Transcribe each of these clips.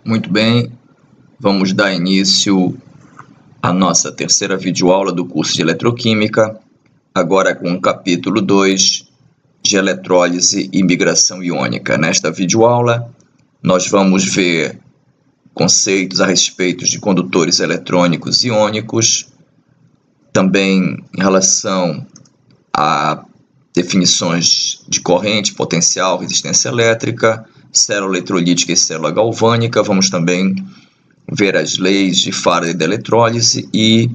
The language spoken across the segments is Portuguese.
Muito bem, vamos dar início à nossa terceira videoaula do curso de Eletroquímica, agora com o capítulo 2 de Eletrólise e Migração Iônica. Nesta videoaula, nós vamos ver conceitos a respeito de condutores eletrônicos iônicos, também em relação a definições de corrente, potencial, resistência elétrica, célula eletrolítica e célula galvânica. Vamos também ver as leis de Faraday da eletrólise e,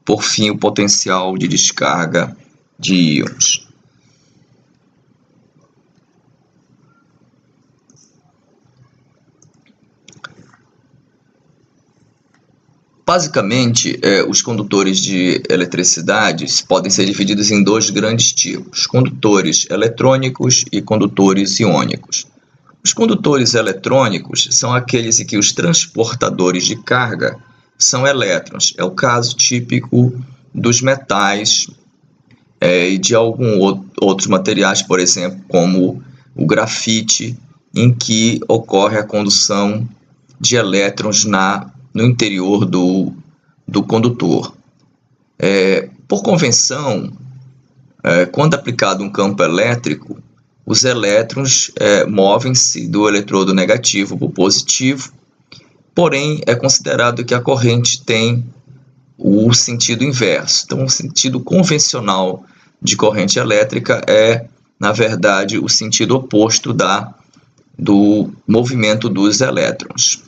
por fim, o potencial de descarga de íons. Basicamente, os condutores de eletricidade podem ser divididos em dois grandes tipos: condutores eletrônicos e condutores iônicos. Os condutores eletrônicos são aqueles em que os transportadores de carga são elétrons. É o caso típico dos metais e de alguns outros materiais, por exemplo, como o grafite, em que ocorre a condução de elétrons no interior do condutor. Por convenção, quando aplicado um campo elétrico, os elétrons movem-se do eletrodo negativo para o positivo, porém é considerado que a corrente tem o sentido inverso. Então, o sentido convencional de corrente elétrica é, na verdade, o sentido oposto do movimento dos elétrons.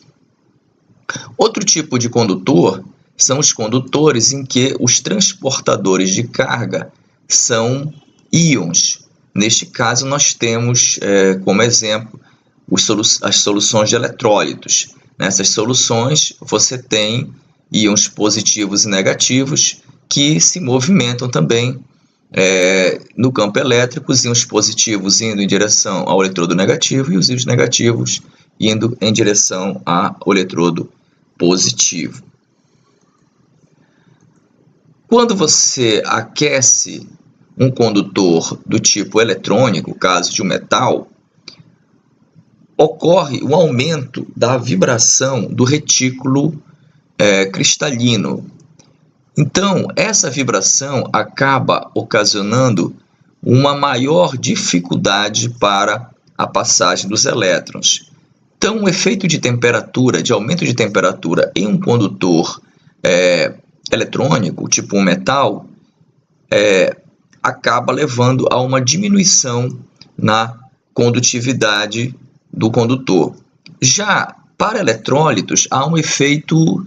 Outro tipo de condutor são os condutores em que os transportadores de carga são íons. Neste caso, nós temos como exemplo as soluções de eletrólitos. Nessas soluções, você tem íons positivos e negativos que se movimentam também no campo elétrico, os íons positivos indo em direção ao eletrodo negativo e os íons negativos indo em direção ao eletrodo positivo. Quando você aquece um condutor do tipo eletrônico, caso de um metal, ocorre um aumento da vibração do retículo cristalino. Então, essa vibração acaba ocasionando uma maior dificuldade para a passagem dos elétrons. Então, o efeito de temperatura, de aumento de temperatura em um condutor eletrônico, tipo um metal, acaba levando a uma diminuição na condutividade do condutor. Já para eletrólitos, há um efeito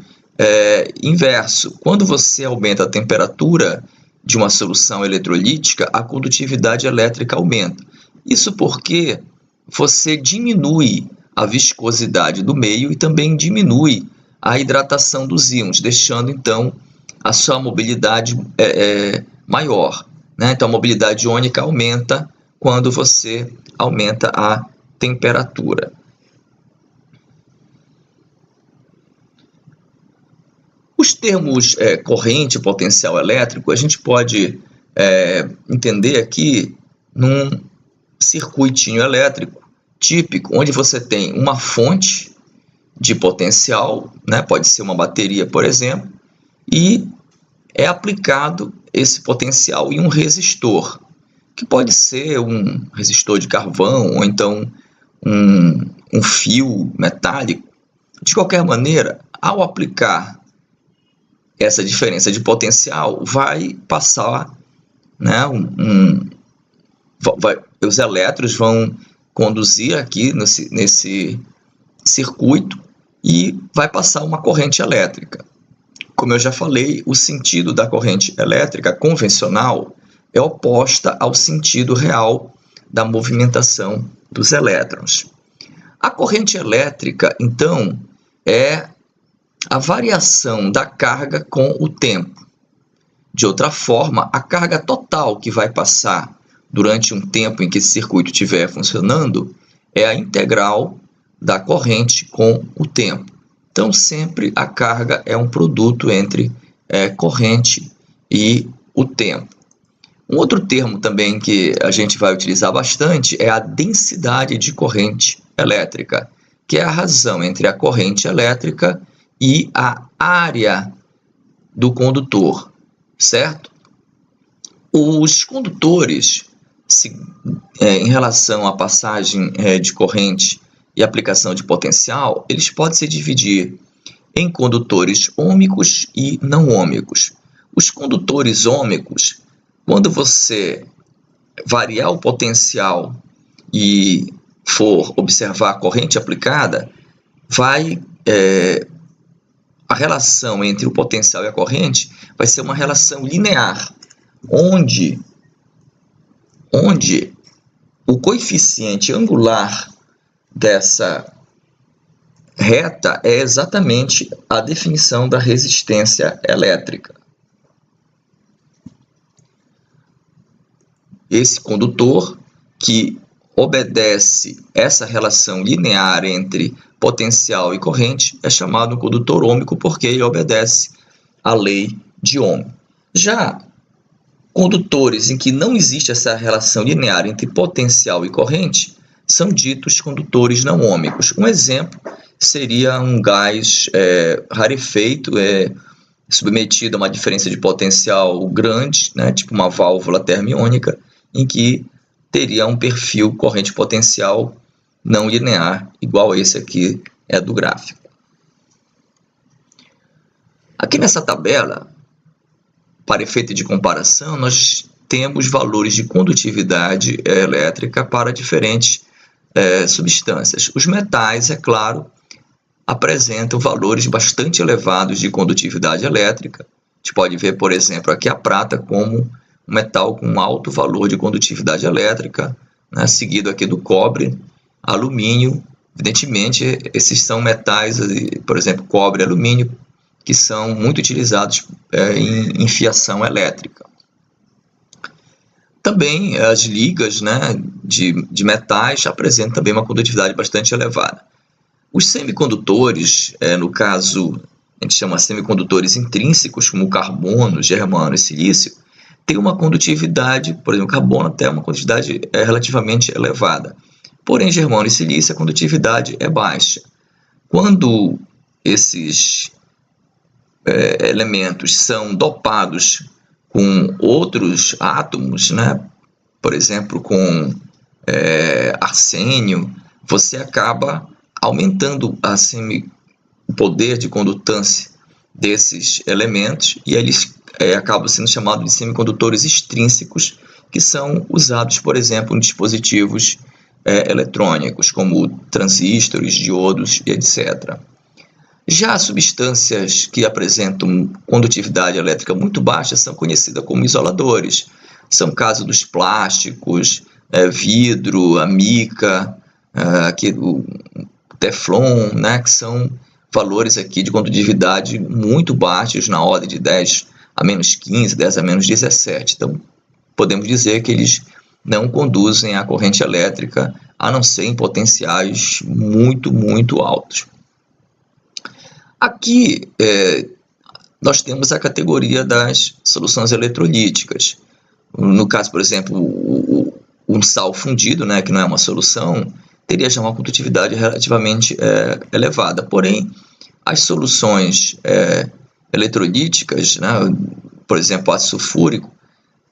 inverso. Quando você aumenta a temperatura de uma solução eletrolítica, a condutividade elétrica aumenta. Isso porque você diminui a viscosidade do meio e também diminui a hidratação dos íons, deixando então a sua mobilidade maior. Então, a mobilidade iônica aumenta quando você aumenta a temperatura. Os termos corrente e potencial elétrico, a gente pode entender aqui num circuitinho elétrico típico, onde você tem uma fonte de potencial, pode ser uma bateria, por exemplo, e é aplicado esse potencial em um resistor, que pode ser um resistor de carvão ou então um fio metálico. De qualquer maneira, ao aplicar essa diferença de potencial, vai passar, os elétrons vão conduzir aqui nesse circuito e vai passar uma corrente elétrica. Como eu já falei, o sentido da corrente elétrica convencional é oposta ao sentido real da movimentação dos elétrons. A corrente elétrica, então, é a variação da carga com o tempo. De outra forma, a carga total que vai passar durante um tempo em que esse circuito estiver funcionando é a integral da corrente com o tempo. Então, sempre a carga é um produto entre corrente e o tempo. Um outro termo também que a gente vai utilizar bastante é a densidade de corrente elétrica, que é a razão entre a corrente elétrica e a área do condutor, certo? Os condutores, em relação à passagem de corrente e aplicação de potencial, eles podem se dividir em condutores ômicos e não ômicos. Os condutores ômicos, quando você variar o potencial e for observar a corrente aplicada, a relação entre o potencial e a corrente vai ser uma relação linear, onde o coeficiente angular dessa reta é exatamente a definição da resistência elétrica. Esse condutor que obedece essa relação linear entre potencial e corrente é chamado condutor ômico porque ele obedece à lei de Ohm. Já condutores em que não existe essa relação linear entre potencial e corrente são ditos condutores não ômicos. Um exemplo seria um gás rarefeito, submetido a uma diferença de potencial grande, né, tipo uma válvula termiônica, em que teria um perfil corrente-potencial não linear, igual esse aqui do gráfico. Aqui nessa tabela, para efeito de comparação, nós temos valores de condutividade elétrica para diferentes substâncias. Os metais, é claro, apresentam valores bastante elevados de condutividade elétrica. A gente pode ver, por exemplo, aqui a prata como um metal com alto valor de condutividade elétrica, né, seguido aqui do cobre, alumínio. Evidentemente, esses são metais, por exemplo, cobre e alumínio, que são muito utilizados em fiação elétrica. Também as ligas, né, de metais apresentam também uma condutividade bastante elevada. Os semicondutores, no caso, a gente chama semicondutores intrínsecos, como carbono, germano e silício, tem uma condutividade, por exemplo, carbono até uma condutividade relativamente elevada. Porém, germano e silício, a condutividade é baixa. Quando esses elementos são dopados com outros átomos, né, por exemplo, com arsênio, você acaba aumentando o poder de condutância desses elementos e eles acabam sendo chamados de semicondutores extrínsecos, que são usados, por exemplo, em dispositivos eletrônicos, como transistores, diodos e etc. Já substâncias que apresentam condutividade elétrica muito baixa são conhecidas como isoladores. São casos dos plásticos, vidro, a mica, o teflon, né, que são valores aqui de condutividade muito baixos, na ordem de 10 a menos 15, 10 a menos 17. Então, podemos dizer que eles não conduzem a corrente elétrica, a não ser em potenciais muito, muito altos. Aqui nós temos a categoria das soluções eletrolíticas. No caso, por exemplo, um sal fundido, né, que não é uma solução, teria já uma condutividade relativamente elevada. Porém, as soluções eletrolíticas, né, por exemplo, ácido sulfúrico,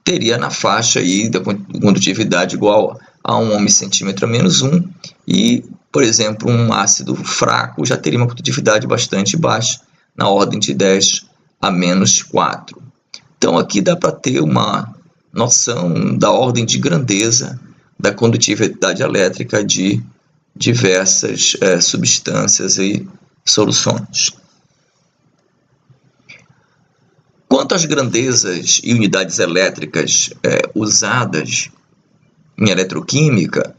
teria na faixa aí da condutividade igual a 1 ohms/centímetro a menos 1, e, por exemplo, um ácido fraco já teria uma condutividade bastante baixa, na ordem de 10 a menos 4. Então, aqui dá para ter uma noção da ordem de grandeza da condutividade elétrica de diversas substâncias e soluções. Quanto às grandezas e unidades elétricas usadas em eletroquímica,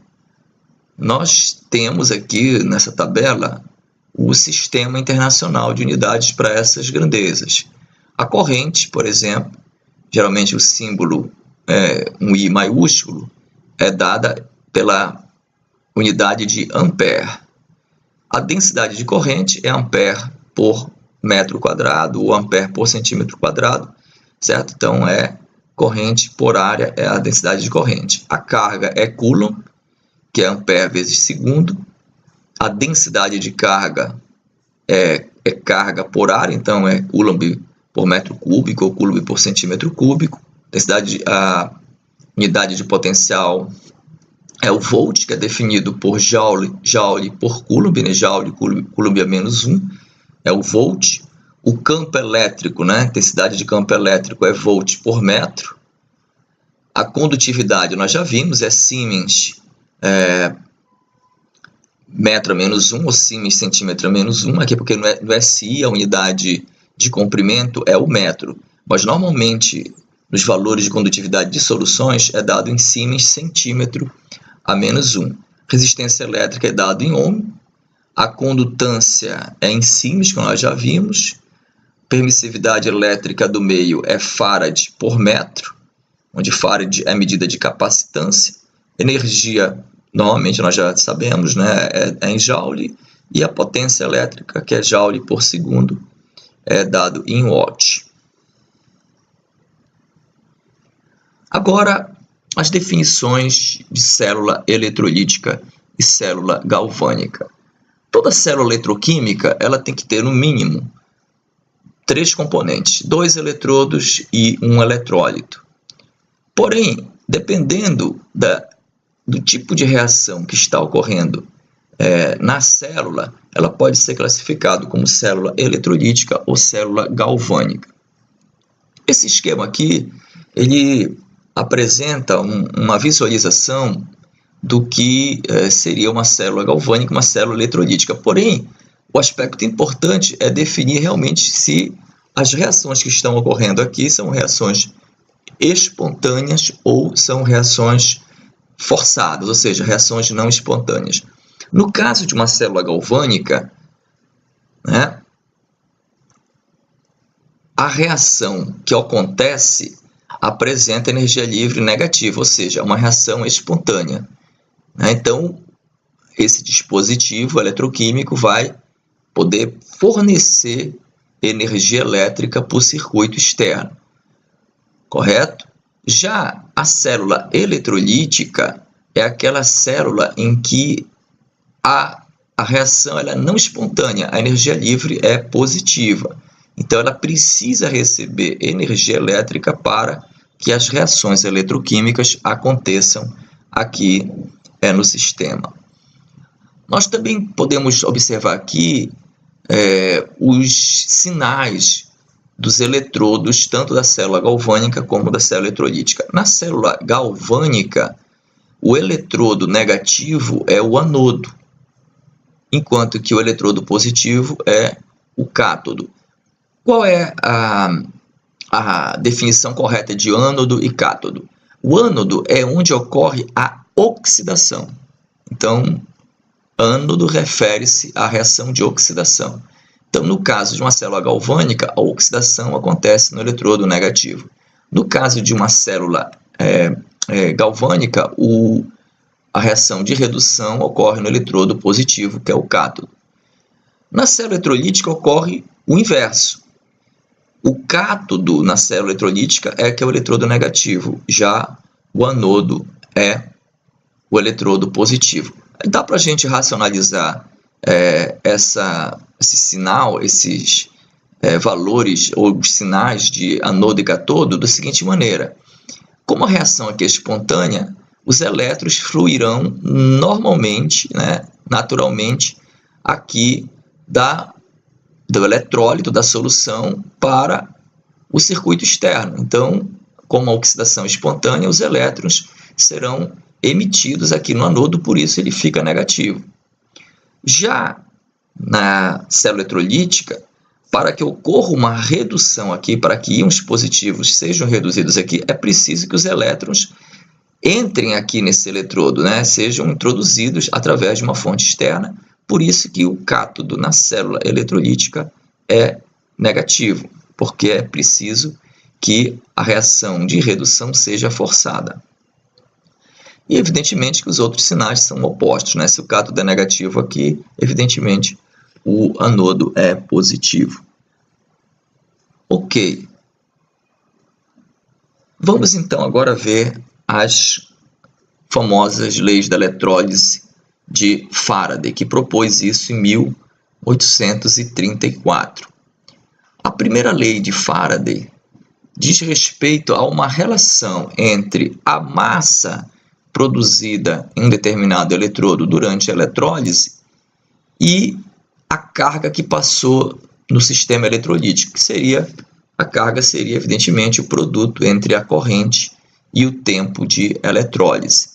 nós temos aqui nessa tabela o Sistema Internacional de Unidades para essas grandezas. A corrente, por exemplo, geralmente o símbolo um I maiúsculo, é dada pela unidade de ampere. A densidade de corrente é ampere por metro quadrado ou ampere por centímetro quadrado, certo? Então, corrente por área é a densidade de corrente. A carga é Coulomb, que é ampere vezes segundo, a densidade de carga é carga por área, então é Coulomb por metro cúbico ou Coulomb por centímetro cúbico. A unidade de potencial é o volt, que é definido por Joule por Coulomb, né? Coulomb é -1, é o volt. O campo elétrico, né? Intensidade de campo elétrico é volt por metro. A condutividade, nós já vimos, é Siemens metro a -1, ou Siemens centímetro a -1, aqui porque no SI a unidade de comprimento é o metro, mas normalmente nos valores de condutividade de soluções é dado em Siemens centímetro a -1. Resistência elétrica é dado em ohm, a condutância é em Siemens, que nós já vimos, permissividade elétrica do meio é farad por metro, onde farad é a medida de capacitância, energia, normalmente nós já sabemos, né, é em joule, e a potência elétrica, que é joule por segundo, é dado em watt. Agora, as definições de célula eletrolítica e célula galvânica. Toda célula eletroquímica ela tem que ter, no mínimo, 3 componentes, 2 eletrodos e 1 eletrólito. Porém, dependendo do tipo de reação que está ocorrendo na célula, ela pode ser classificada como célula eletrolítica ou célula galvânica. Esse esquema aqui, ele apresenta uma visualização do que seria uma célula galvânica, uma célula eletrolítica. Porém, o aspecto importante é definir realmente se as reações que estão ocorrendo aqui são reações espontâneas ou são reações forçadas, ou seja, reações não espontâneas. No caso de uma célula galvânica, né, a reação que acontece apresenta energia livre negativa, ou seja, uma reação espontânea. Então, esse dispositivo eletroquímico vai poder fornecer energia elétrica para o circuito externo, correto? Já a célula eletrolítica é aquela célula em que a reação ela é não espontânea, a energia livre é positiva. Então, ela precisa receber energia elétrica para que as reações eletroquímicas aconteçam aqui no sistema. Nós também podemos observar aqui os sinais dos eletrodos, tanto da célula galvânica como da célula eletrolítica. Na célula galvânica, o eletrodo negativo é o anodo, enquanto que o eletrodo positivo é o cátodo. Qual é a definição correta de ânodo e cátodo? O ânodo é onde ocorre a oxidação. Então, ânodo refere-se à reação de oxidação. Então, no caso de uma célula galvânica, a oxidação acontece no eletrodo negativo. No caso de uma célula galvânica, a reação de redução ocorre no eletrodo positivo, que é o cátodo. Na célula eletrolítica ocorre o inverso. O cátodo na célula eletrolítica é o eletrodo negativo, já o anodo é o eletrodo positivo. Dá para a gente racionalizar esse sinal, esses valores ou sinais de anodo e cátodo da seguinte maneira. Como a reação aqui é espontânea, os elétrons fluirão normalmente, naturalmente, aqui do eletrólito, da solução, para o circuito externo. Então, como a oxidação é espontânea, os elétrons serão emitidos aqui no anodo, por isso ele fica negativo. Já na célula eletrolítica, para que ocorra uma redução aqui, para que íons positivos sejam reduzidos aqui, é preciso que os elétrons entrem aqui nesse eletrodo, sejam introduzidos através de uma fonte externa. Por isso que o cátodo na célula eletrolítica é negativo, porque é preciso que a reação de redução seja forçada. E evidentemente que os outros sinais são opostos, Se o cátodo é negativo aqui, evidentemente o anodo é positivo. Ok. Vamos então agora ver as famosas leis da eletrólise de Faraday, que propôs isso em 1834. A primeira lei de Faraday diz respeito a uma relação entre a massa produzida em um determinado eletrodo durante a eletrólise e a carga que passou no sistema eletrolítico, que seria, a carga seria evidentemente o produto entre a corrente e o tempo de eletrólise.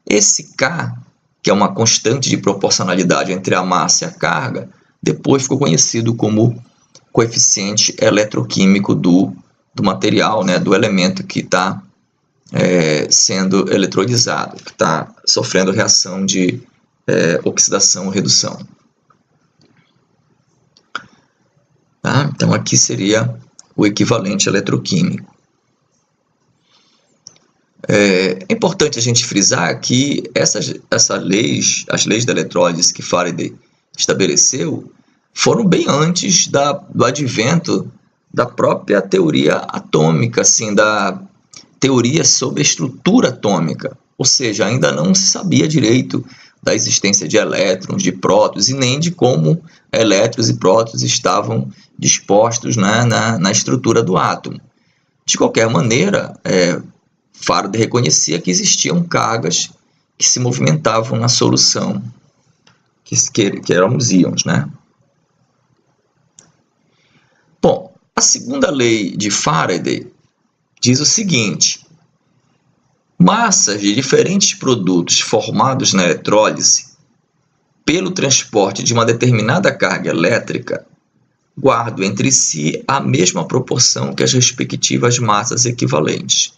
Esse K, que é uma constante de proporcionalidade entre a massa e a carga, depois ficou conhecido como coeficiente eletroquímico do material, né, do elemento que está sendo eletrolizado, que está sofrendo reação de oxidação ou redução. Tá? Então, aqui seria o equivalente eletroquímico. É importante a gente frisar que as leis da eletrólise que Faraday estabeleceu foram bem antes do advento da própria teoria atômica, assim, da teoria sobre a estrutura atômica, ou seja, ainda não se sabia direito da existência de elétrons, de prótons, e nem de como elétrons e prótons estavam dispostos, né, na estrutura do átomo. De qualquer maneira, Faraday reconhecia que existiam cargas que se movimentavam na solução, que eram os íons, né? Bom, a segunda lei de Faraday diz o seguinte: massas de diferentes produtos formados na eletrólise, pelo transporte de uma determinada carga elétrica, guardam entre si a mesma proporção que as respectivas massas equivalentes.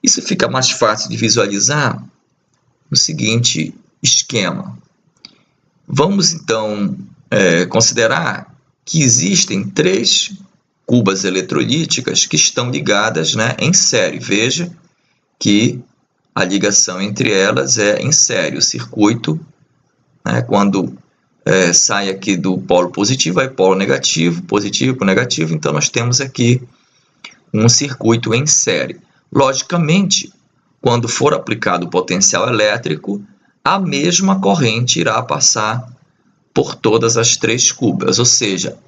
Isso fica mais fácil de visualizar no seguinte esquema. Vamos, então, considerar que existem 3 cubas eletrolíticas que estão ligadas, né, em série. Veja que a ligação entre elas é em série. O circuito, né, quando sai aqui do polo positivo, vai polo negativo, positivo para negativo, então nós temos aqui um circuito em série. Logicamente, quando for aplicado o potencial elétrico, a mesma corrente irá passar por todas as 3 cubas, ou seja,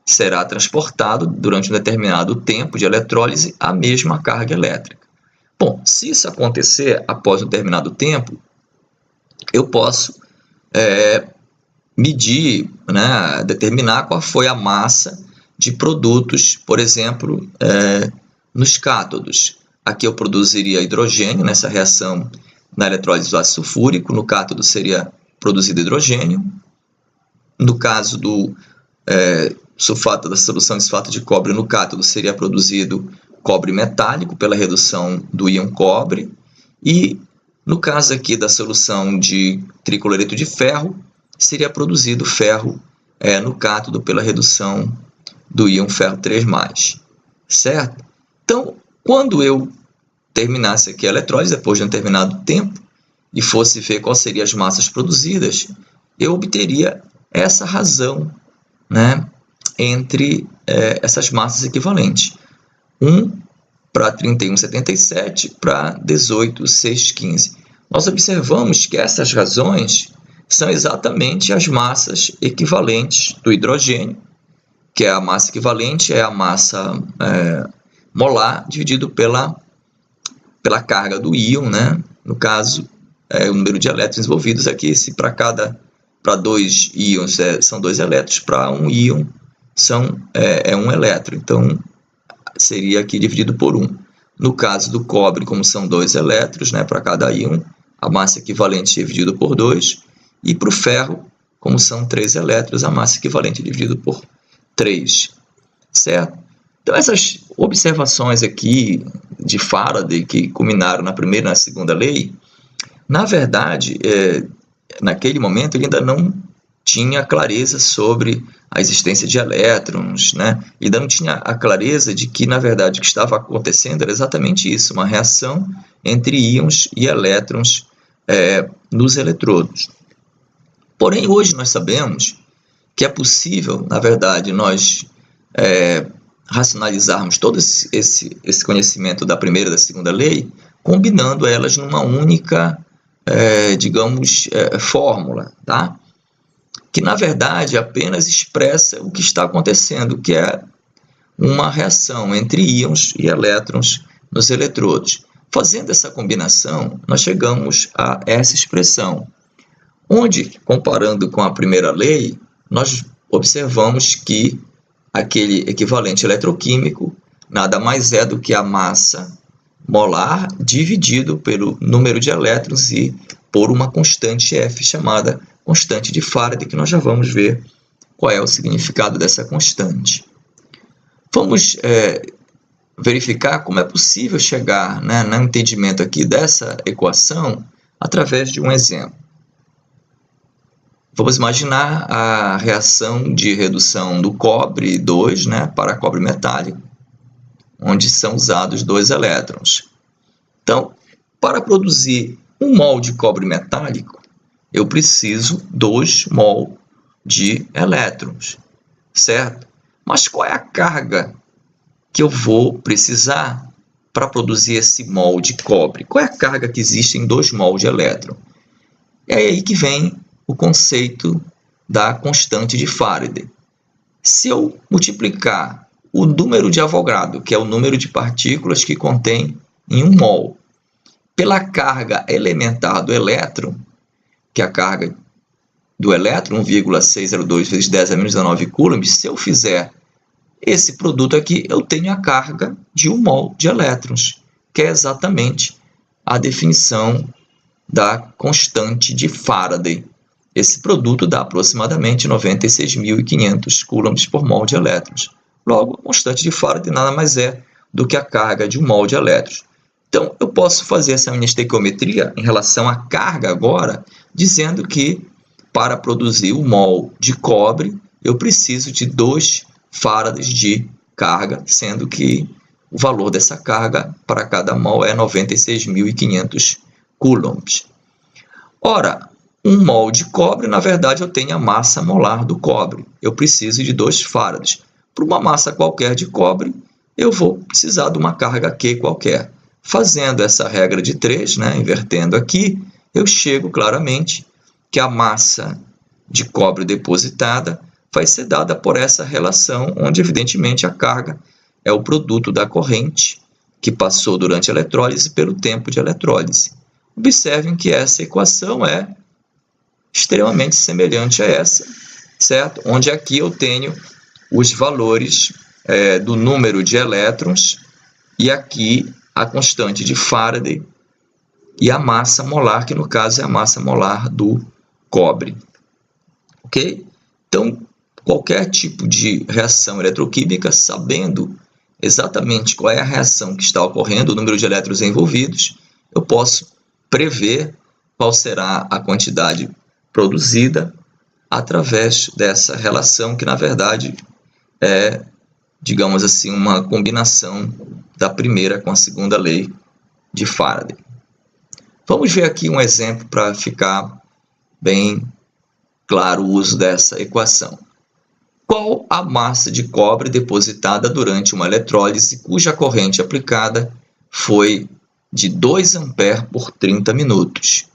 será transportado durante um determinado tempo de eletrólise a mesma carga elétrica. Bom, se isso acontecer após um determinado tempo, eu posso medir, né, determinar qual foi a massa de produtos, por exemplo, nos cátodos. Aqui eu produziria hidrogênio nessa reação na eletrólise do ácido sulfúrico, no cátodo seria produzido hidrogênio. No caso do sulfato da solução de sulfato de cobre, no cátodo seria produzido cobre metálico pela redução do íon cobre. E no caso aqui da solução de tricloreto de ferro, seria produzido ferro no cátodo pela redução do íon ferro 3+, certo? Então, quando eu terminasse aqui a eletrólise, depois de um determinado tempo, e fosse ver quais seriam as massas produzidas, eu obteria essa razão, né, entre essas massas equivalentes. 1 para 31,77 para 18,615. Nós observamos que essas razões são exatamente as massas equivalentes do hidrogênio, que é a massa equivalente, é a massa molar dividido pela carga do íon, né? No caso, o número de elétrons envolvidos aqui, se para 2 íons são 2 elétrons, para 1 íon é 1 elétron, então seria aqui dividido por 1. No caso do cobre, como são 2 elétrons, né, para cada íon, a massa equivalente é dividido por 2, e para o ferro, como são 3 elétrons, a massa equivalente é dividido por 3, certo? Então, essas observações aqui de Faraday, que culminaram na primeira e na segunda lei, na verdade, naquele momento ele ainda não tinha clareza sobre a existência de elétrons, né? Ele ainda não tinha a clareza de que, na verdade, o que estava acontecendo era exatamente isso, uma reação entre íons e elétrons nos eletrodos. Porém, hoje nós sabemos que é possível, na verdade, nós racionalizarmos todo esse conhecimento da primeira e da segunda lei, combinando elas numa única fórmula, tá? Que na verdade apenas expressa o que está acontecendo, que é uma reação entre íons e elétrons nos eletrodos. Fazendo essa combinação, nós chegamos a essa expressão, onde, comparando com a primeira lei, nós observamos que aquele equivalente eletroquímico nada mais é do que a massa molar dividido pelo número de elétrons e por uma constante F chamada constante de Faraday, que nós já vamos ver qual é o significado dessa constante. Vamos verificar como é possível chegar, no entendimento aqui dessa equação através de um exemplo. Vamos imaginar a reação de redução do cobre 2 para cobre metálico, onde são usados 2 elétrons. Então, para produzir 1 mol de cobre metálico, eu preciso 2 mol de elétrons, certo? Mas qual é a carga que eu vou precisar para produzir esse mol de cobre? Qual é a carga que existe em 2 mol de elétron? É aí que vem o conceito da constante de Faraday. Se eu multiplicar o número de Avogadro, que é o número de partículas que contém em 1 mol, pela carga elementar do elétron, que é a carga do elétron, 1,602 vezes 10 a menos 19 coulombs, se eu fizer esse produto aqui, eu tenho a carga de 1 mol de elétrons, que é exatamente a definição da constante de Faraday. Esse produto dá aproximadamente 96.500 coulombs por mol de elétrons. Logo, a constante de Faraday nada mais é do que a carga de 1 mol de elétrons. Então, eu posso fazer essa minha estequiometria em relação à carga agora, dizendo que para produzir 1 mol de cobre, eu preciso de 2 farads de carga, sendo que o valor dessa carga para cada mol é 96.500 coulombs. Ora, 1 mol de cobre, na verdade, eu tenho a massa molar do cobre. Eu preciso de 2 farads. Para uma massa qualquer de cobre, eu vou precisar de uma carga Q qualquer. Fazendo essa regra de 3, invertendo aqui, eu chego claramente que a massa de cobre depositada vai ser dada por essa relação, onde evidentemente a carga é o produto da corrente que passou durante a eletrólise pelo tempo de eletrólise. Observem que essa equação é extremamente semelhante a essa, certo? Onde aqui eu tenho os valores do número de elétrons e aqui a constante de Faraday e a massa molar, que no caso é a massa molar do cobre. Ok? Então, qualquer tipo de reação eletroquímica, sabendo exatamente qual é a reação que está ocorrendo, o número de elétrons envolvidos, eu posso prever qual será a quantidade produzida através dessa relação, que na verdade é, digamos assim, uma combinação da primeira com a segunda lei de Faraday. Vamos ver aqui um exemplo para ficar bem claro o uso dessa equação. Qual a massa de cobre depositada durante uma eletrólise cuja corrente aplicada foi de 2 A por 30 minutos?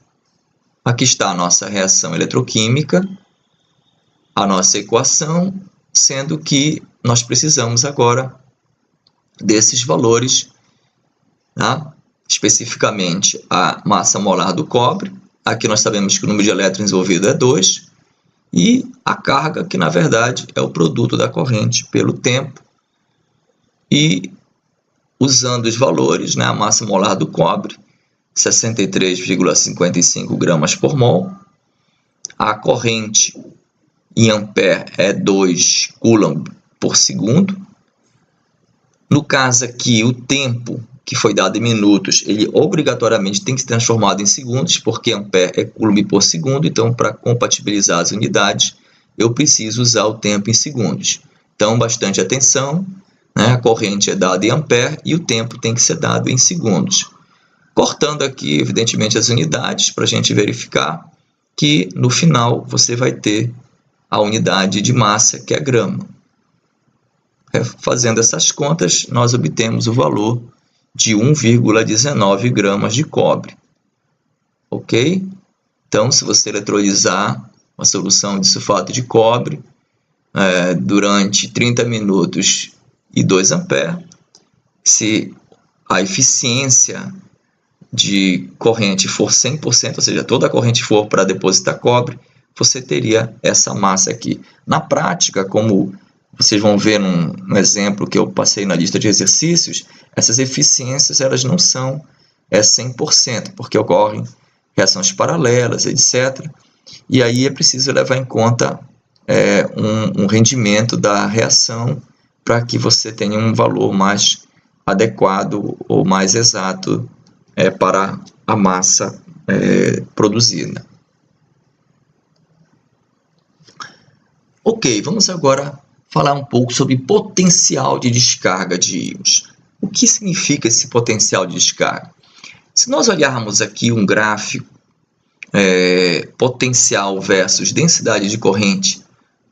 Aqui está a nossa reação eletroquímica, a nossa equação, sendo que nós precisamos agora desses valores, especificamente a massa molar do cobre. Aqui nós sabemos que o número de elétrons envolvido é 2, e a carga, que na verdade é o produto da corrente pelo tempo. E usando os valores, a massa molar do cobre, 63,55 gramas por mol. A corrente em ampere é 2 coulomb por segundo. No caso aqui, o tempo que foi dado em minutos, ele obrigatoriamente tem que ser transformado em segundos, porque ampere é coulomb por segundo. Então, para compatibilizar as unidades, eu preciso usar o tempo em segundos. Então, bastante atenção, a corrente é dada em ampere e o tempo tem que ser dado em segundos. Cortando aqui, evidentemente, as unidades, para a gente verificar que no final você vai ter a unidade de massa, que é grama. Fazendo essas contas, nós obtemos o valor de 1,19 gramas de cobre. ok? Então, se você eletrolizar uma solução de sulfato de cobre durante 30 minutos e 2 amperes, se a eficiência de corrente for 100%, ou seja, toda a corrente for para depositar cobre, você teria essa massa aqui. Na prática, como vocês vão ver num exemplo que eu passei na lista de exercícios, essas eficiências elas não são 100%, porque ocorrem reações paralelas, etc. E aí é preciso levar em conta um rendimento da reação para que você tenha um valor mais adequado ou mais exato para a massa produzida. Ok, vamos agora falar um pouco sobre potencial de descarga de íons. O que significa esse potencial de descarga? Se nós olharmos aqui um gráfico potencial versus densidade de corrente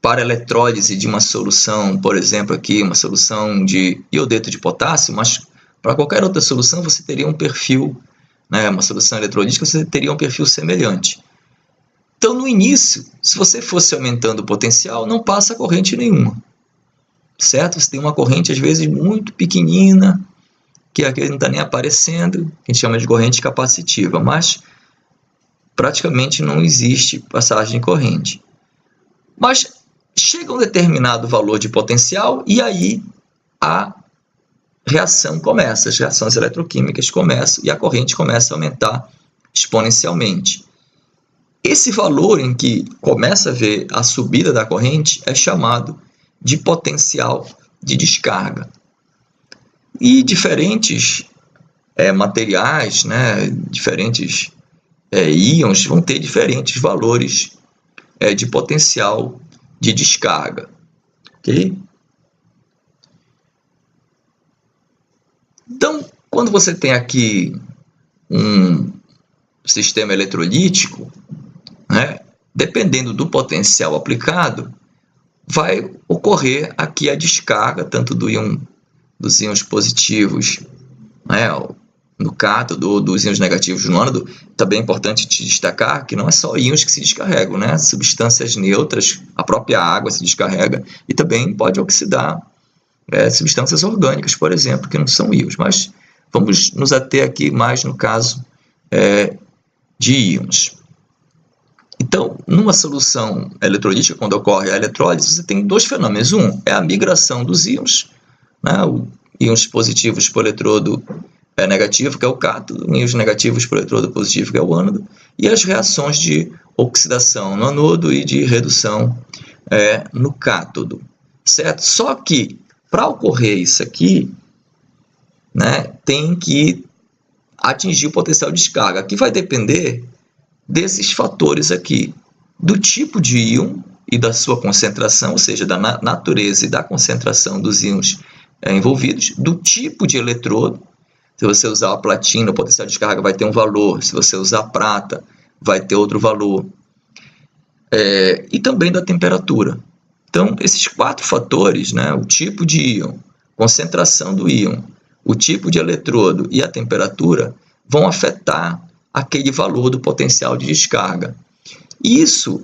para eletrólise de uma solução, por exemplo, aqui uma solução de iodeto de potássio, mas para qualquer outra solução você teria um perfil, uma solução eletrolítica, você teria um perfil semelhante. Então, no início, se você fosse aumentando o potencial, não passa corrente nenhuma, certo? Você tem uma corrente, às vezes, muito pequenina, que aqui não está nem aparecendo, que a gente chama de corrente capacitiva, mas praticamente não existe passagem de corrente. Mas chega a um determinado valor de potencial e aí a reação começa, as reações eletroquímicas começam e a corrente começa a aumentar exponencialmente. Esse valor em que começa a ver a subida da corrente é chamado de potencial de descarga. E diferentes materiais, diferentes íons vão ter diferentes valores de potencial de descarga. Ok? Então, quando você tem aqui um sistema eletrolítico, dependendo do potencial aplicado, vai ocorrer aqui a descarga tanto dos íons positivos no cátodo, dos íons negativos no ânodo. Também é importante te destacar que não é só íons que se descarregam, substâncias neutras, a própria água se descarrega e também pode oxidar substâncias orgânicas, por exemplo, que não são íons. Mas vamos nos ater aqui mais no caso de íons. Então, numa solução eletrolítica, quando ocorre a eletrólise, você tem dois fenômenos. Um é a migração dos íons, íons positivos para o eletrodo negativo, que é o cátodo, íons negativos para o eletrodo positivo, que é o ânodo, e as reações de oxidação no anodo e de redução no cátodo, certo? Só que, para ocorrer isso aqui, tem que atingir o potencial de descarga, que vai depender desses fatores aqui, do tipo de íon e da sua concentração, ou seja, da natureza e da concentração dos íons envolvidos, do tipo de eletrodo. Se você usar a platina, o potencial de descarga vai ter um valor, se você usar a prata, vai ter outro valor, e também da temperatura. Então, esses 4 fatores, o tipo de íon, concentração do íon, o tipo de eletrodo e a temperatura, vão afetar aquele valor do potencial de descarga. Isso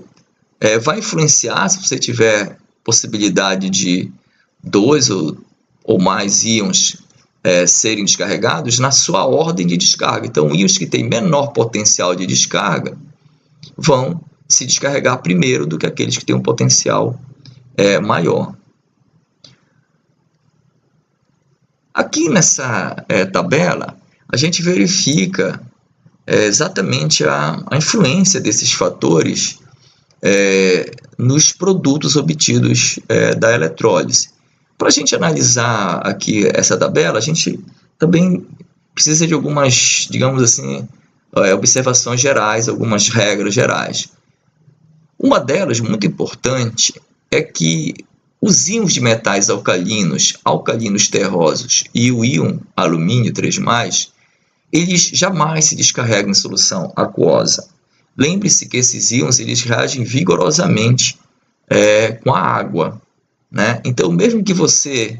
vai influenciar, se você tiver possibilidade de 2 ou mais íons serem descarregados, na sua ordem de descarga. Então, íons que têm menor potencial de descarga vão se descarregar primeiro do que aqueles que têm um potencial maior. Aqui nessa tabela, a gente verifica exatamente a influência desses fatores nos produtos obtidos da eletrólise. Para a gente analisar aqui essa tabela, a gente também precisa de algumas, digamos assim, observações gerais, algumas regras gerais. Uma delas, muito importante, é que os íons de metais alcalinos terrosos e o íon alumínio 3+, eles jamais se descarregam em solução aquosa. Lembre-se que esses íons eles reagem vigorosamente com a água, Então, mesmo que você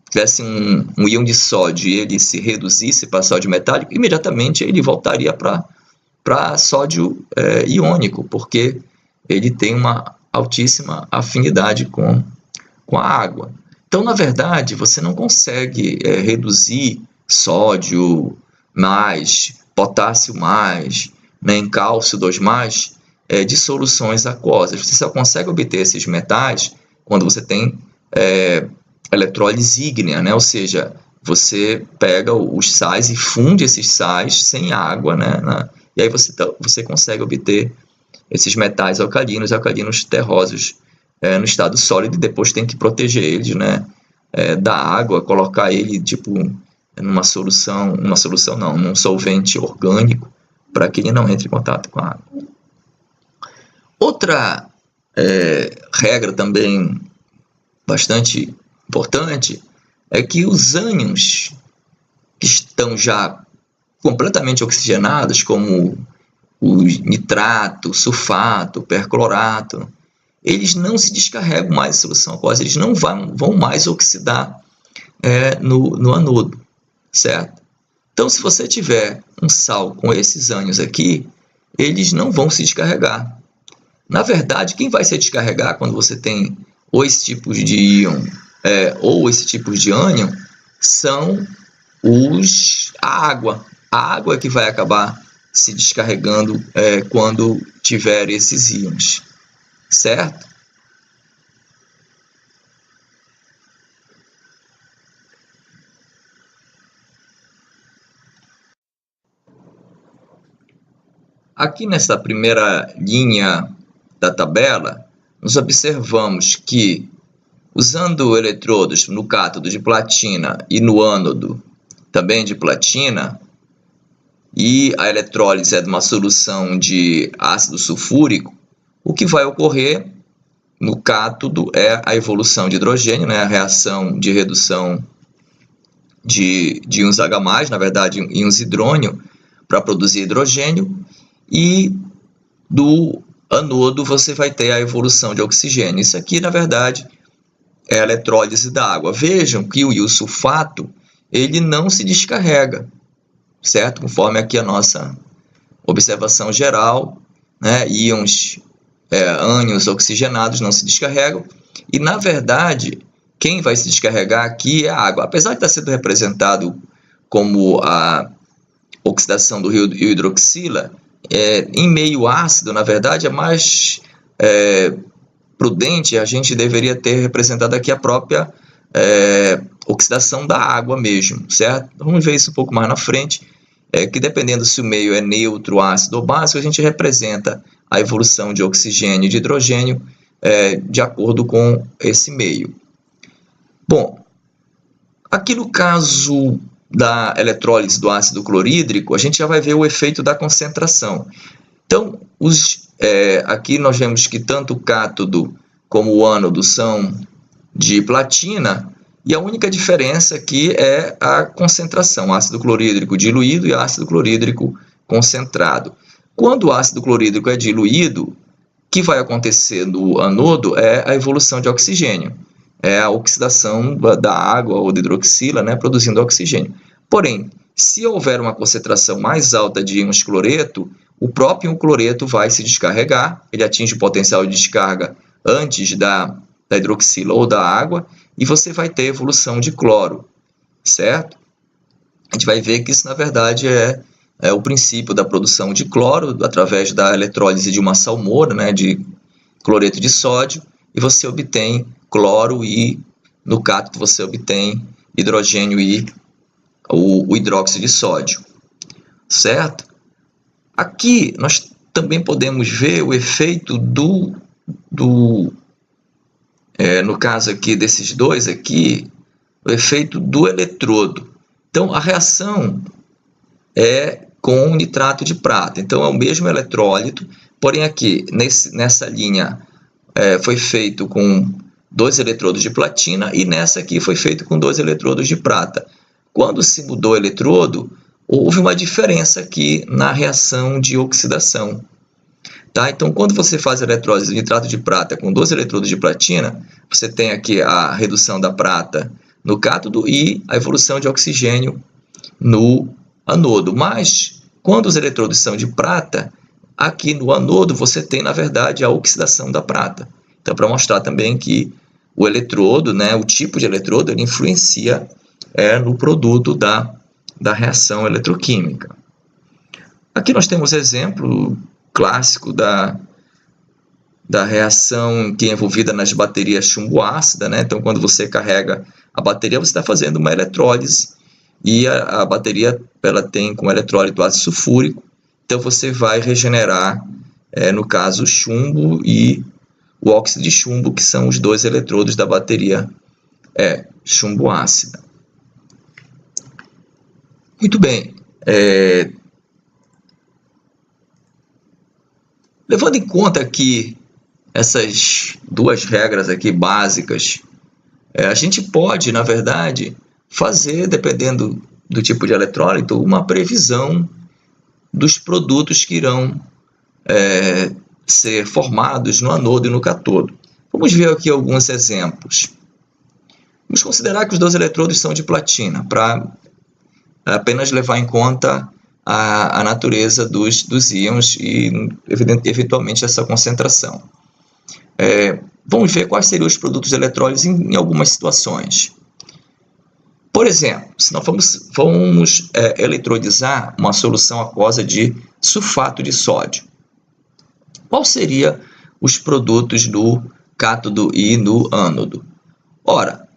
tivesse um íon de sódio e ele se reduzisse para sódio metálico, imediatamente ele voltaria para para sódio iônico, porque ele tem uma altíssima afinidade com a água. Então, na verdade, você não consegue reduzir sódio mais, potássio mais, nem cálcio 2+, de soluções aquosas. Você só consegue obter esses metais quando você tem eletrólise ígnea, né? Ou seja, você pega os sais e funde esses sais sem água, né? E aí você consegue obter esses metais alcalinos terrosos no estado sólido, e depois tem que proteger eles, né, da água, colocar ele tipo num solvente orgânico, para que ele não entre em contato com a água. Outra regra também bastante importante é que os ânions que estão já completamente oxigenados, como o nitrato, o sulfato, o perclorato, eles não se descarregam mais em solução aquosa, eles não vão mais oxidar no anodo, certo? Então, se você tiver um sal com esses ânions aqui, eles não vão se descarregar. Na verdade, quem vai se descarregar quando você tem ou esse tipo de íon ou esse tipo de ânion são a água. A água é que vai acabar se descarregando quando tiver esses íons, certo? Aqui nessa primeira linha da tabela, nós observamos que, usando eletrodos no cátodo de platina e no ânodo também de platina, e a eletrólise é de uma solução de ácido sulfúrico, o que vai ocorrer no cátodo é a evolução de hidrogênio, né, a reação de redução de íons H+, na verdade íons hidrônio, para produzir hidrogênio, e do anodo você vai ter a evolução de oxigênio. Isso aqui, na verdade, é a eletrólise da água. Vejam que o iosulfato ele não se descarrega, certo? Conforme aqui a nossa observação geral, né? Íons ânions oxigenados não se descarregam, e na verdade quem vai se descarregar aqui é a água. Apesar de estar sendo representado como a oxidação do rio hidroxila, em meio ácido, na verdade, é mais prudente, a gente deveria ter representado aqui a própria oxidação da água mesmo, certo? Vamos ver isso um pouco mais na frente, que dependendo se o meio é neutro, ácido ou básico, a gente representa a evolução de oxigênio e de hidrogênio de acordo com esse meio. Bom, aqui no caso da eletrólise do ácido clorídrico, a gente já vai ver o efeito da concentração. Então, aqui nós vemos que tanto o cátodo como o ânodo são de platina, e a única diferença aqui é a concentração, ácido clorídrico diluído e ácido clorídrico concentrado. Quando o ácido clorídrico é diluído, o que vai acontecer no anodo é a evolução de oxigênio, é a oxidação da água ou da hidroxila, né, produzindo oxigênio. Porém, se houver uma concentração mais alta de íons cloreto, o próprio íon cloreto vai se descarregar, ele atinge o potencial de descarga antes da hidroxila ou da água, e você vai ter evolução de cloro, certo? A gente vai ver que isso, na verdade, é o princípio da produção de cloro através da eletrólise de uma salmoura, né, de cloreto de sódio, e você obtém cloro, e no cátodo você obtém hidrogênio e o hidróxido de sódio, certo? Aqui nós também podemos ver o efeito no caso aqui desses dois aqui, o efeito do eletrodo. Então a reação é com nitrato de prata, então é o mesmo eletrólito, porém aqui nessa linha foi feito com 2 eletrodos de platina, e nessa aqui foi feito com 2 eletrodos de prata. Quando se mudou o eletrodo, houve uma diferença aqui na reação de oxidação. Tá? Então, quando você faz a eletrólise de nitrato de prata com 2 eletrodos de platina, você tem aqui a redução da prata no cátodo e a evolução de oxigênio no anodo. Mas, Quando os eletrodos são de prata, aqui no anodo você tem, na verdade, a oxidação da prata. Então, para mostrar também que o eletrodo, né, o tipo de eletrodo, ele influencia no produto da reação eletroquímica. Aqui nós temos exemplo clássico da reação que é envolvida nas baterias chumbo-ácida, né? Então, quando você carrega a bateria, você está fazendo uma eletrólise e a bateria ela tem como eletrólito ácido sulfúrico, então você vai regenerar, no caso, o chumbo e o óxido de chumbo, que são os dois eletrodos da bateria chumbo-ácida. Muito bem. Levando em conta aqui essas duas regras aqui básicas, a gente pode, na verdade, fazer, dependendo do tipo de eletrólito, uma previsão dos produtos que irão ser formados no anodo e no catodo. Vamos ver aqui alguns exemplos. Vamos considerar que os dois eletrodos são de platina, para apenas levar em conta a natureza dos íons e, eventualmente, essa concentração. Vamos ver quais seriam os produtos de eletrólise em algumas situações. Por exemplo, se nós vamos eletrodizar uma solução aquosa de sulfato de sódio, quais seriam os produtos do cátodo e no ânodo? Ora,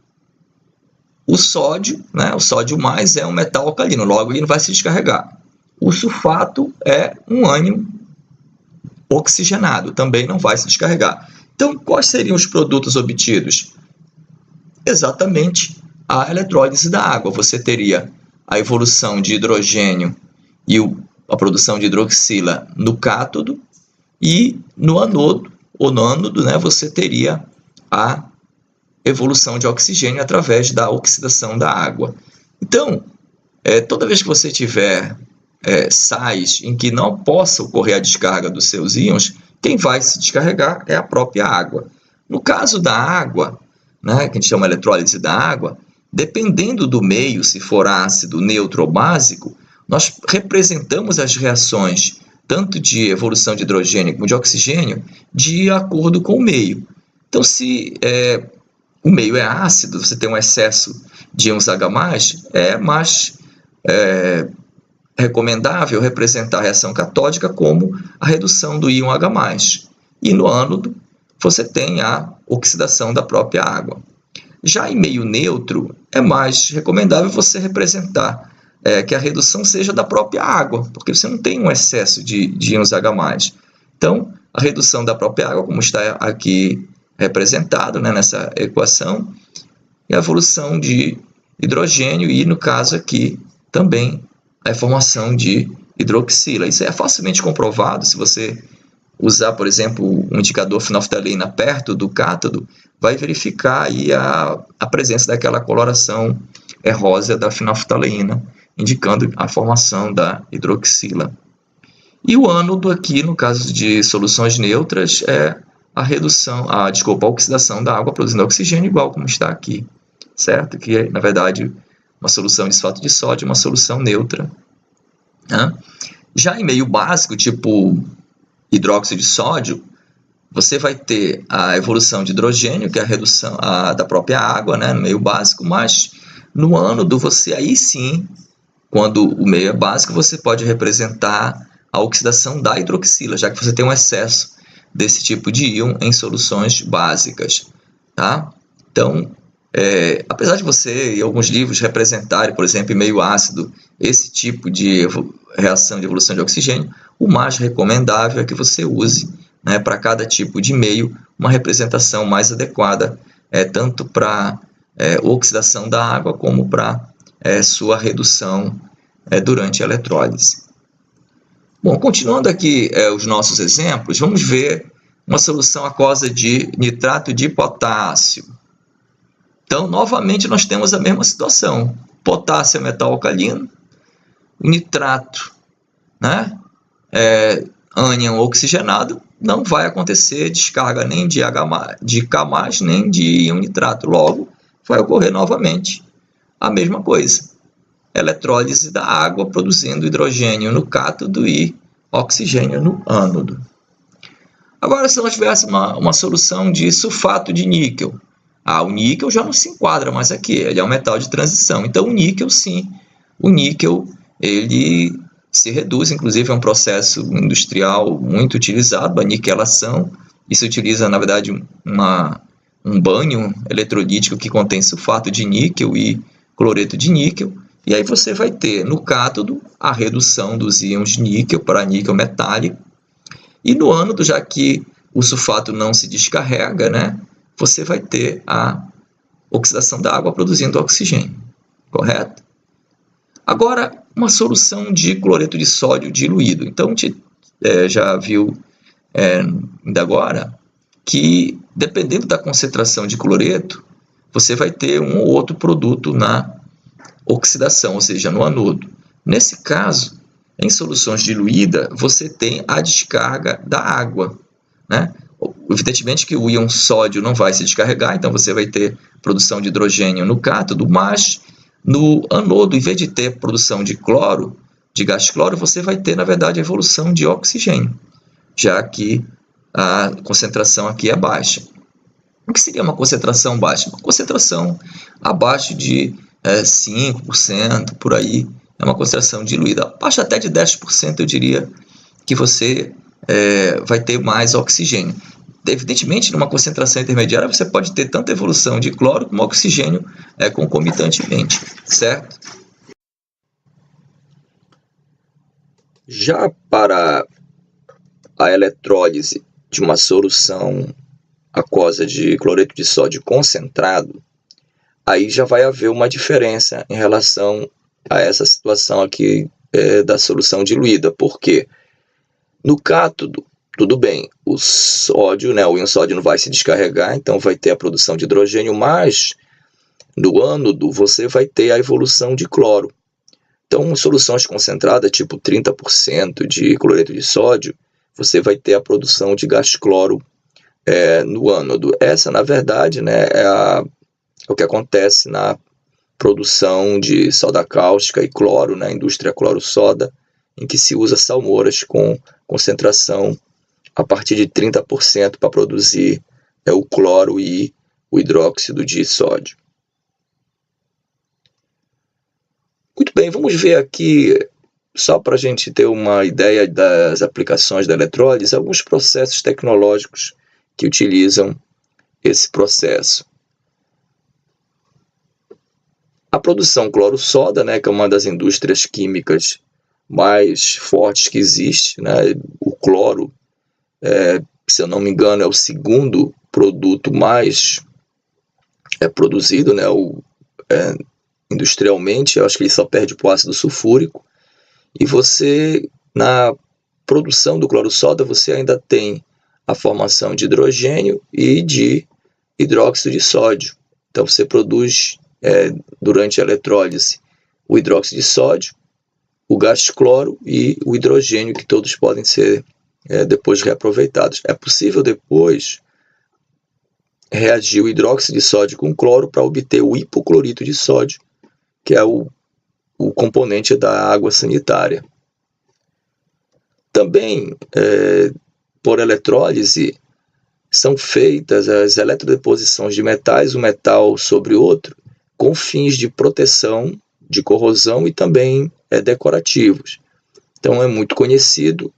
o sódio, né, o sódio mais é um metal alcalino, logo ele não vai se descarregar. O sulfato é um ânion oxigenado, também não vai se descarregar. Então, quais seriam os produtos obtidos? Exatamente a eletrólise da água. Você teria a evolução de hidrogênio e a produção de hidroxila no cátodo, e no anodo, ou no ânodo, né, você teria a evolução de oxigênio através da oxidação da água. Então, toda vez que você tiver sais em que não possa ocorrer a descarga dos seus íons, quem vai se descarregar é a própria água. No caso da água, né, que a gente chama de eletrólise da água, dependendo do meio, se for ácido, neutro ou básico, nós representamos as reações tanto de evolução de hidrogênio como de oxigênio de acordo com o meio. Então, se o meio é ácido, você tem um excesso de íons H+, é mais recomendável representar a reação catódica como a redução do íon H+. E no ânodo, você tem a oxidação da própria água. Já em meio neutro, é mais recomendável você representar que a redução seja da própria água, porque você não tem um excesso de íons H+. Então, a redução da própria água, como está aqui representado, né, nessa equação, e a evolução de hidrogênio e, no caso aqui, também a formação de hidroxila. Isso é facilmente comprovado. Se você usar, por exemplo, um indicador fenolftalina perto do cátodo, vai verificar aí a presença daquela coloração rósea da fenolftalina, indicando a formação da hidroxila. E o ânodo aqui, no caso de soluções neutras, é a oxidação da água produzindo oxigênio, igual como está aqui, certo? Que é, na verdade, uma solução de sulfato de sódio, uma solução neutra. Né? Já em meio básico, tipo hidróxido de sódio, você vai ter a evolução de hidrogênio, que é a redução da própria água, né, no meio básico, mas no ânodo, você aí sim, quando o meio é básico, você pode representar a oxidação da hidroxila, já que você tem um excesso desse tipo de íon em soluções básicas. Tá? Então, apesar de você, em alguns livros, representarem, por exemplo, em meio ácido, esse tipo de reação de evolução de oxigênio, o mais recomendável é que você use, né, para cada tipo de meio, uma representação mais adequada, tanto para oxidação da água, como para sua redução durante a eletrólise. Bom, continuando aqui os nossos exemplos, vamos ver uma solução aquosa de nitrato de potássio. Então, novamente, nós temos a mesma situação. Potássio é metal alcalino, o nitrato, né, ânion oxigenado, não vai acontecer descarga nem de K+, nem de íon nitrato. Logo, vai ocorrer novamente a mesma coisa. eletrólise da água, produzindo hidrogênio no cátodo e oxigênio no ânodo. Agora, se nós tivéssemos uma solução de sulfato de níquel, o níquel já não se enquadra mais aqui, ele é um metal de transição. Então, o níquel, sim, o níquel, ele se reduz, inclusive é um processo industrial muito utilizado, a niquelação. Isso utiliza, na verdade, um banho eletrolítico que contém sulfato de níquel e cloreto de níquel. E aí você vai ter no cátodo a redução dos íons de níquel para níquel metálico. E no ânodo, já que o sulfato não se descarrega, né, você vai ter a oxidação da água produzindo oxigênio, correto? Agora, uma solução de cloreto de sódio diluído. Então, já viu ainda agora que, dependendo da concentração de cloreto, você vai ter um ou outro produto na oxidação, ou seja, no anodo. Nesse caso, em soluções diluídas, você tem a descarga da água, né? Evidentemente que o íon sódio não vai se descarregar, então você vai ter produção de hidrogênio no cátodo, mas no anodo, em vez de ter produção de cloro, de gás cloro, você vai ter, na verdade, a evolução de oxigênio, já que a concentração aqui é baixa. O que seria uma concentração baixa? Uma concentração abaixo de 5%, por aí, é uma concentração diluída. Abaixo até de 10%, eu diria que você vai ter mais oxigênio. Evidentemente, numa concentração intermediária, você pode ter tanta evolução de cloro como oxigênio concomitantemente, certo? Já para a eletrólise de uma solução aquosa de cloreto de sódio concentrado, aí já vai haver uma diferença em relação a essa situação aqui da solução diluída. Por quê? No cátodo, tudo bem, o sódio, o íon sódio não vai se descarregar, então vai ter a produção de hidrogênio, mas no ânodo você vai ter a evolução de cloro. Então, em soluções concentradas, tipo 30% de cloreto de sódio, você vai ter a produção de gás cloro no ânodo. Essa, na verdade, é o que acontece na produção de soda cáustica e cloro, na indústria cloro-soda, em que se usa salmouras com concentração a partir de 30% para produzir o cloro e o hidróxido de sódio. Muito bem, vamos ver aqui, só para a gente ter uma ideia das aplicações da eletrólise, alguns processos tecnológicos que utilizam esse processo. A produção cloro-soda, que é uma das indústrias químicas mais fortes que existe, o cloro, se eu não me engano, é o segundo produto mais produzido, industrialmente. Eu acho que ele só perde para o ácido sulfúrico. E você, na produção do cloro-soda, você ainda tem a formação de hidrogênio e de hidróxido de sódio. Então, você produz, durante a eletrólise, o hidróxido de sódio, o gás cloro e o hidrogênio, que todos podem ser depois reaproveitados. É possível depois reagir o hidróxido de sódio com cloro para obter o hipoclorito de sódio, que é o componente da água sanitária. Também, por eletrólise, são feitas as eletrodeposições de metais, um metal sobre outro, com fins de proteção, de corrosão e também decorativos. Então, é muito conhecido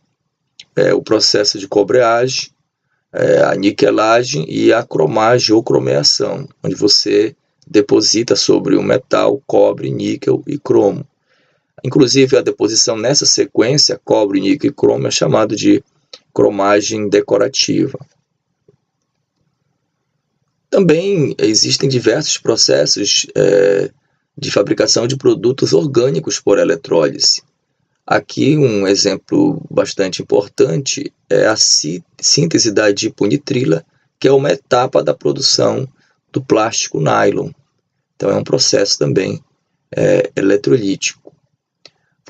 o processo de cobreagem, a niquelagem e a cromagem ou cromeação, onde você deposita sobre o metal cobre, níquel e cromo. Inclusive, a deposição nessa sequência, cobre, níquel e cromo, é chamado de cromagem decorativa. Também existem diversos processos de fabricação de produtos orgânicos por eletrólise. Aqui um exemplo bastante importante é a síntese da adiponitrila, que é uma etapa da produção do plástico nylon. Então é um processo também eletrolítico.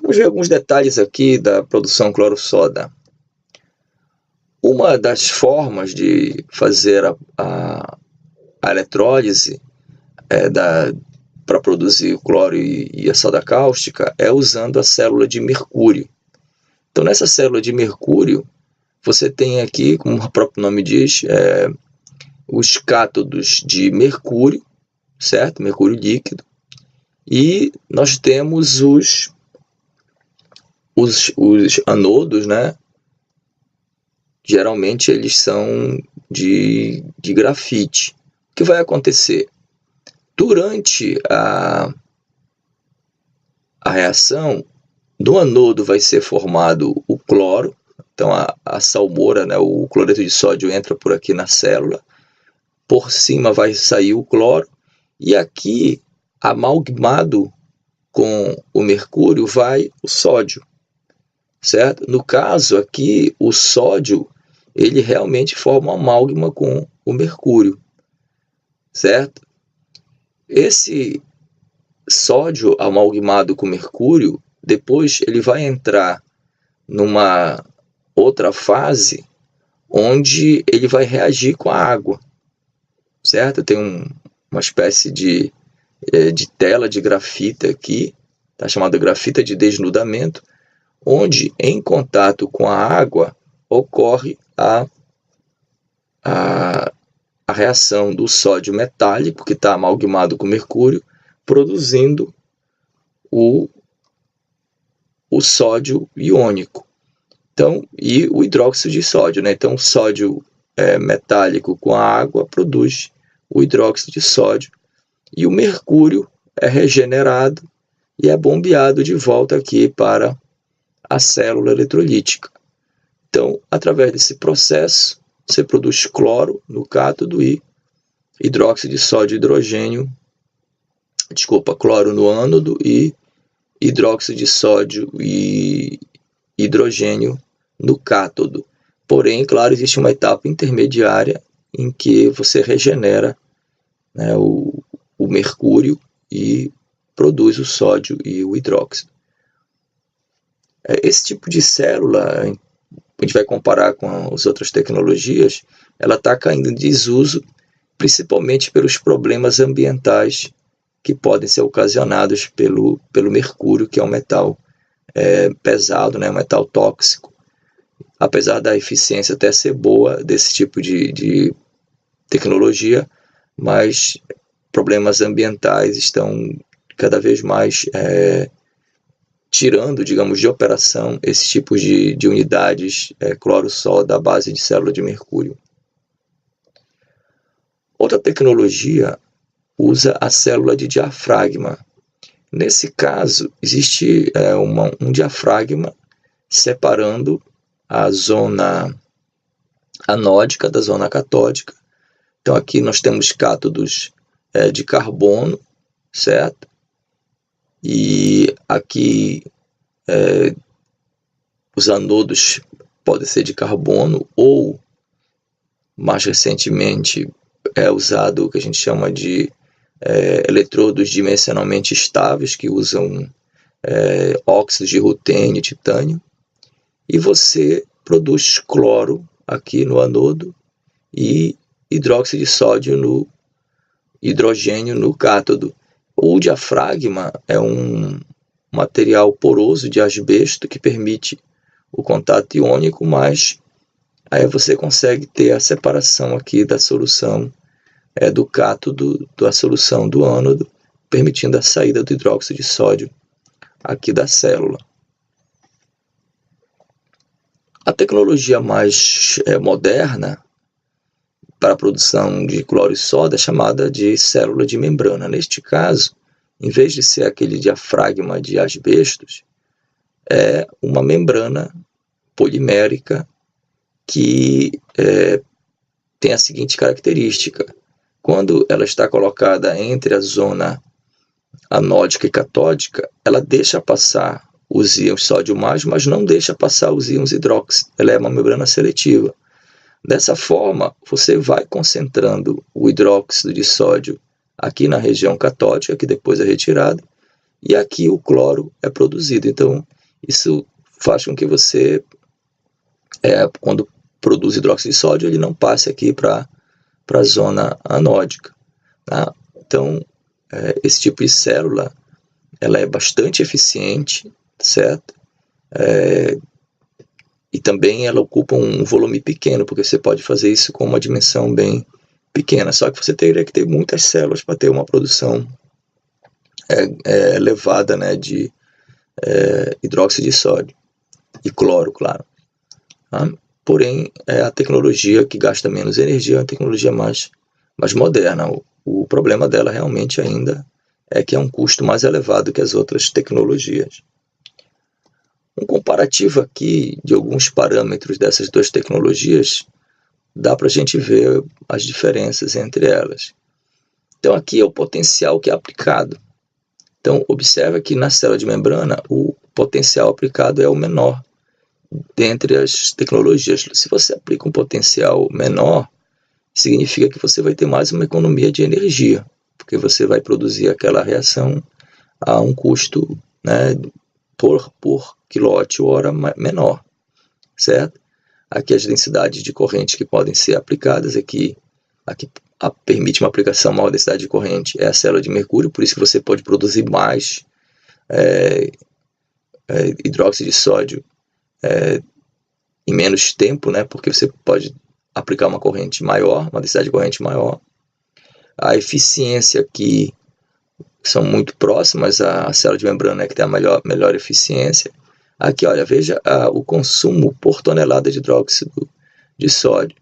Vamos ver alguns detalhes aqui da produção cloro-soda. Uma das formas de fazer a eletrólise para produzir o cloro e a soda cáustica é usando a célula de mercúrio. Então, nessa célula de mercúrio, você tem aqui, como o próprio nome diz, os cátodos de mercúrio, certo? Mercúrio líquido. E nós temos os anodos, né? Geralmente eles são de grafite. O que vai acontecer? Durante a reação, no anodo vai ser formado o cloro. Então a salmoura, né, o cloreto de sódio entra por aqui na célula. Por cima vai sair o cloro. E aqui, amalgamado com o mercúrio, vai o sódio. Certo? No caso aqui, o sódio, ele realmente forma uma amálgama com o mercúrio. Certo? Esse sódio amalgamado com mercúrio, depois ele vai entrar numa outra fase onde ele vai reagir com a água, certo? Tem uma espécie de tela de grafita aqui, tá chamada grafita de desnudamento, onde em contato com a água ocorre a reação do sódio metálico, que está amalgamado com mercúrio, produzindo o sódio iônico. Então, e o hidróxido de sódio, né? Então, o sódio metálico com a água produz o hidróxido de sódio, e o mercúrio é regenerado e é bombeado de volta aqui para a célula eletrolítica. Então, através desse processo, você produz cloro no cátodo e hidróxido de sódio e hidrogênio, cloro no ânodo e hidróxido de sódio e hidrogênio no cátodo. Porém, claro, existe uma etapa intermediária em que você regenera, né, o mercúrio e produz o sódio e o hidróxido. Esse tipo de célula, a gente vai comparar com as outras tecnologias, ela está caindo em desuso, principalmente pelos problemas ambientais que podem ser ocasionados pelo mercúrio, que é um metal pesado, né, um metal tóxico. Apesar da eficiência até ser boa desse tipo de tecnologia, mas problemas ambientais estão cada vez mais tirando, digamos, de operação esses tipos de unidades cloro-soda à base de célula de mercúrio. Outra tecnologia usa a célula de diafragma. Nesse caso, existe um diafragma separando a zona anódica da zona catódica. Então aqui nós temos cátodos de carbono, certo? E aqui os anodos podem ser de carbono, ou mais recentemente é usado o que a gente chama de eletrodos dimensionalmente estáveis, que usam óxidos de rutênio e titânio, e você produz cloro aqui no anodo e hidróxido de sódio no hidrogênio no cátodo. O diafragma é um material poroso de asbesto que permite o contato iônico, mas aí você consegue ter a separação aqui da solução do cátodo da solução do ânodo, permitindo a saída do hidróxido de sódio aqui da célula. A tecnologia mais moderna para a produção de cloro e soda é chamada de célula de membrana. Neste caso, em vez de ser aquele diafragma de asbestos, é uma membrana polimérica que tem a seguinte característica: quando ela está colocada entre a zona anódica e catódica, ela deixa passar os íons sódio mais, mas não deixa passar os íons hidróxido. Ela é uma membrana seletiva. Dessa forma, você vai concentrando o hidróxido de sódio aqui na região catódica, que depois é retirada, e aqui o cloro é produzido. Então, isso faz com que você, quando produz hidróxido de sódio, ele não passe aqui para a zona anódica. Tá? Então, esse tipo de célula, ela é bastante eficiente, certo? E também ela ocupa um volume pequeno, porque você pode fazer isso com uma dimensão bem pequena, só que você teria que ter muitas células para ter uma produção elevada, né, de hidróxido de sódio e cloro, claro. Porém, a tecnologia que gasta menos energia é uma tecnologia mais moderna. O problema dela realmente ainda é que é um custo mais elevado que as outras tecnologias. Um comparativo aqui de alguns parâmetros dessas duas tecnologias, dá para a gente ver as diferenças entre elas. Então aqui é o potencial que é aplicado. Então observa que na célula de membrana o potencial aplicado é o menor dentre as tecnologias. Se você aplica um potencial menor, significa que você vai ter mais uma economia de energia, porque você vai produzir aquela reação a um custo, né, por quilowatt-hora menor, certo? Aqui as densidades de corrente que podem ser aplicadas, aqui permite uma aplicação maior densidade de corrente, é a célula de mercúrio, por isso que você pode produzir mais hidróxido de sódio em menos tempo, né, porque você pode aplicar uma corrente maior, uma densidade de corrente maior. A eficiência aqui são muito próximas à célula de membrana, que tem a melhor eficiência. Aqui, olha, veja o consumo por tonelada de hidróxido de sódio.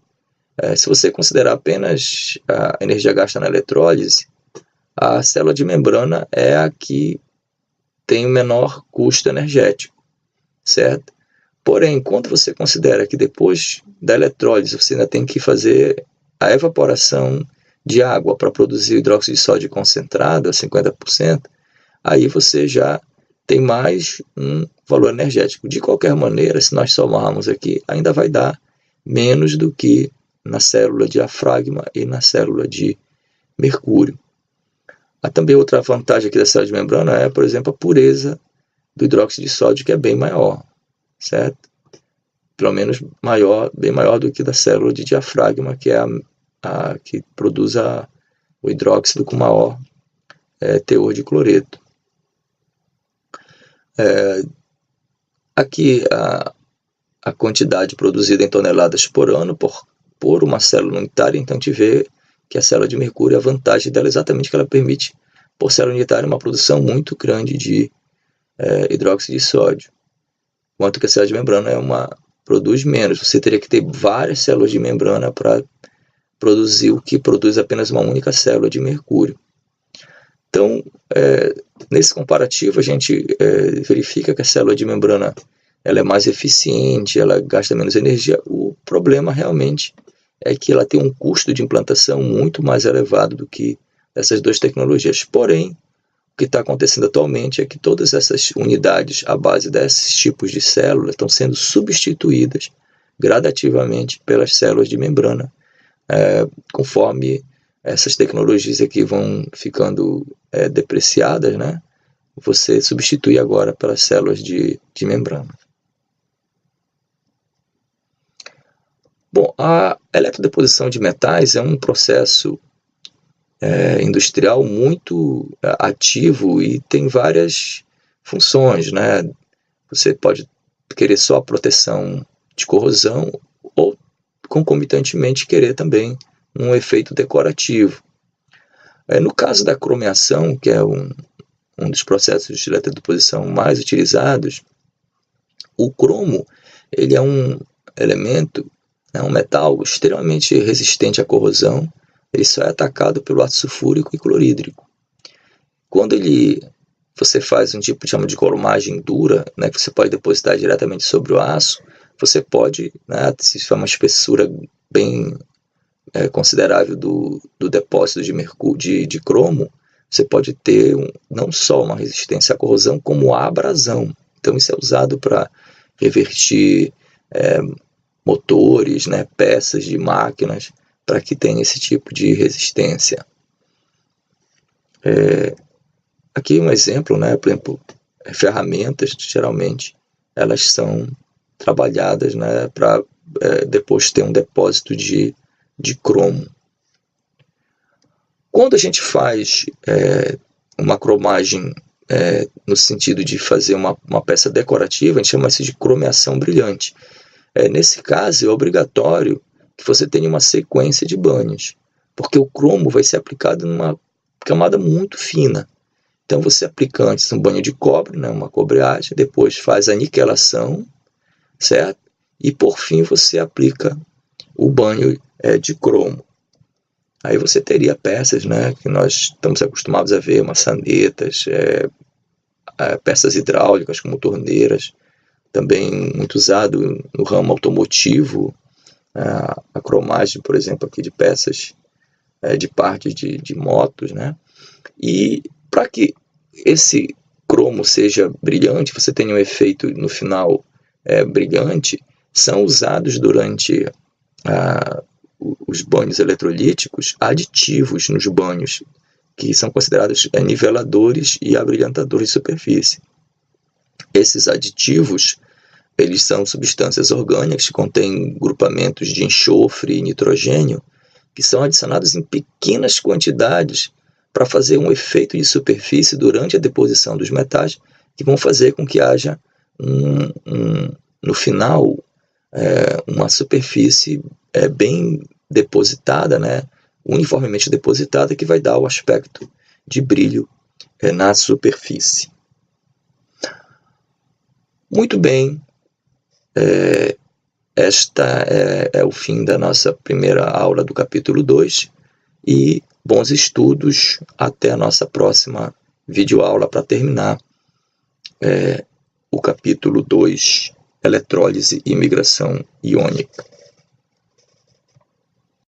Se você considerar apenas a energia gasta na eletrólise, a célula de membrana é a que tem o menor custo energético, certo? Porém, quando você considera que depois da eletrólise você ainda tem que fazer a evaporação de água para produzir hidróxido de sódio concentrado a 50%, aí você já tem mais um valor energético. De qualquer maneira, se nós somarmos aqui, ainda vai dar menos do que na célula diafragma e na célula de mercúrio. Há também outra vantagem aqui da célula de membrana é, por exemplo, a pureza do hidróxido de sódio, que é bem maior, certo? Pelo menos bem maior do que da célula de diafragma, que é a que produz o hidróxido com maior teor de cloreto. Aqui a quantidade produzida em toneladas por ano por uma célula unitária, então te vê que a célula de mercúrio, a vantagem dela é exatamente que ela permite, por célula unitária, uma produção muito grande de hidróxido de sódio, enquanto que a célula de membrana produz menos. Você teria que ter várias células de membrana para produzir o que produz apenas uma única célula de mercúrio. Então, nesse comparativo, a gente verifica que a célula de membrana ela é mais eficiente, ela gasta menos energia. O problema realmente é que ela tem um custo de implantação muito mais elevado do que essas duas tecnologias. Porém, o que está acontecendo atualmente é que todas essas unidades à base desses tipos de células estão sendo substituídas gradativamente pelas células de membrana, conforme essas tecnologias aqui vão ficando depreciadas, né? Você substitui agora pelas células de membrana. Bom, a eletrodeposição de metais é um processo industrial muito ativo e tem várias funções, né? Você pode querer só a proteção de corrosão ou concomitantemente querer também um efeito decorativo. No caso da cromeação, que é um dos processos de eletrodeposição mais utilizados, o cromo ele é um elemento, um metal extremamente resistente à corrosão. Ele só é atacado pelo ácido sulfúrico e clorídrico. Quando você faz um tipo chama de cromagem dura, né, que você pode depositar diretamente sobre o aço, você pode, né, se for uma espessura bem considerável do depósito de cromo, você pode ter não só uma resistência à corrosão, como à abrasão. Então isso é usado para revertir motores, né, peças de máquinas, para que tenha esse tipo de resistência. Aqui um exemplo, né, por exemplo, ferramentas, geralmente, elas são trabalhadas, né, para depois ter um depósito de cromo. Quando a gente faz uma cromagem no sentido de fazer uma peça decorativa, a gente chama isso de cromeação brilhante. Nesse caso, é obrigatório que você tenha uma sequência de banhos, porque o cromo vai ser aplicado numa camada muito fina. Então você aplica antes um banho de cobre, né, uma cobreagem, depois faz a niquelação, certo? E por fim você aplica o banho de cromo. Aí você teria peças, né, que nós estamos acostumados a ver, maçanetas, peças hidráulicas como torneiras, também muito usado no ramo automotivo, a cromagem, por exemplo, aqui de peças de partes de motos, né? E para que esse cromo seja brilhante, você tenha um efeito no final brilhante, são usados durante os banhos eletrolíticos aditivos nos banhos, que são considerados niveladores e abrilhantadores de superfície. Esses aditivos, eles são substâncias orgânicas que contêm grupamentos de enxofre e nitrogênio, que são adicionados em pequenas quantidades para fazer um efeito de superfície durante a deposição dos metais, que vão fazer com que haja, no final, uma superfície bem depositada, né, uniformemente depositada, que vai dar o aspecto de brilho na superfície. Muito bem, esta é o fim da nossa primeira aula do capítulo 2 e bons estudos até a nossa próxima videoaula para terminar o capítulo 2, eletrólise e migração iônica.